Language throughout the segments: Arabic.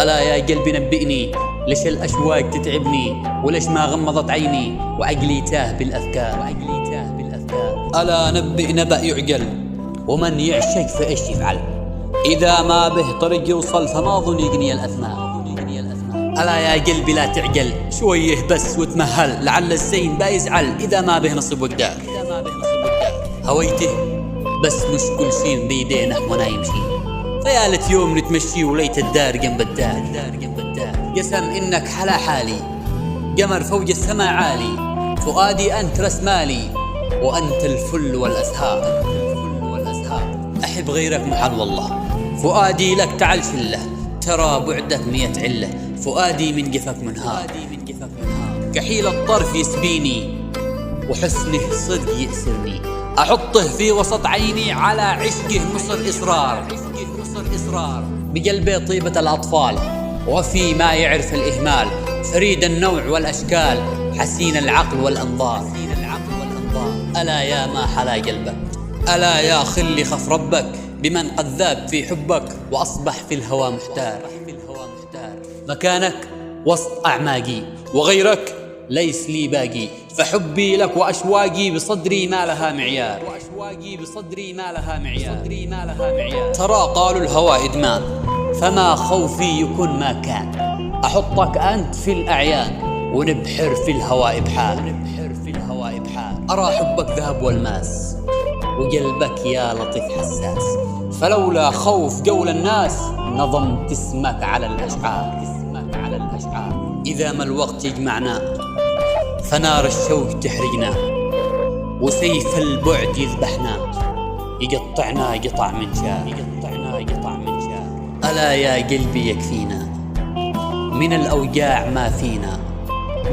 ألا يا قلبي نبئني، ليش الأشواق تتعبني، وليش ما غمضت عيني وعقلي تاه بالأفكار. ألا نبئ نبأ يعقل، ومن يعشق فإيش يفعل، إذا ما به طريق يوصل فما ظن يقني الأثمان. ألا يا قلبي لا تعقل، شويه بس وتمهل، لعل الزين بيزعل إذا ما به نصب وقدار. هويته بس مش كل شي بيدينه وانا يمشي، فيا ليت يوم نتمشي وليت الدار جنب الدار. قسم إنك حلا حالي، قمر فوق السما عالي، فؤادي أنت رسمالي، وأنت الفل والأزهار. أحب غيرك محل والله، فؤادي لك تعال شله، ترى بعدك 100 علة، فؤادي من قفك منهار. كحيل الطرف يسبيني، وحسنه صدق يأسرني، أحطه في وسط عيني، على عشقه مصر إصرار. بقلبي طيبة الأطفال، وفي ما يعرف الإهمال، فريد النوع والأشكال، حسين العقل والأنظار. ألا يا ما حلا قلبك، ألا يا خلي خف ربك، بمن قد ذاب في حبك وأصبح في الهوى محتار. مكانك وسط أعماقي، وغيرك ليس لي باقي، فحبي لك وأشواقي بصدري ما لها معيار. ترى قالوا الهوى إدمان، فما خوفي يكون ما كان، أحطك أنت في الأعيان، ونبحر في الهوى إبحار. أرى حبك ذهب والماس، وقلبك يا لطيف حساس، فلولا خوف قول الناس نظمت اسمك على الأشعار. إذا ما الوقت يجمعنا فنار الشوق تحرقنا، وسيف البعد يذبحنا، يقطعنا قطع من شار. ألا يا قلبي يكفينا من الأوجاع ما فينا،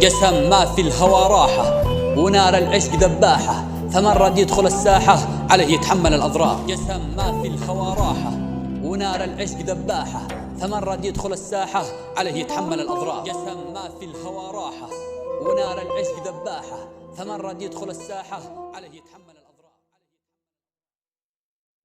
قسم ما في الهوى راحة، ونار العشق ذباحة، فمن رد يدخل الساحة عليه يتحمل الأضرار. قسم ما في الهوى راحة، ونار العشق ذباحة، فمن رد يدخل الساحة عليه يتحمل الأضرار. قسم ما في الهوى راحة، ونار العشق ذباحة، فمن رد يدخل الساحة عليه يتحمل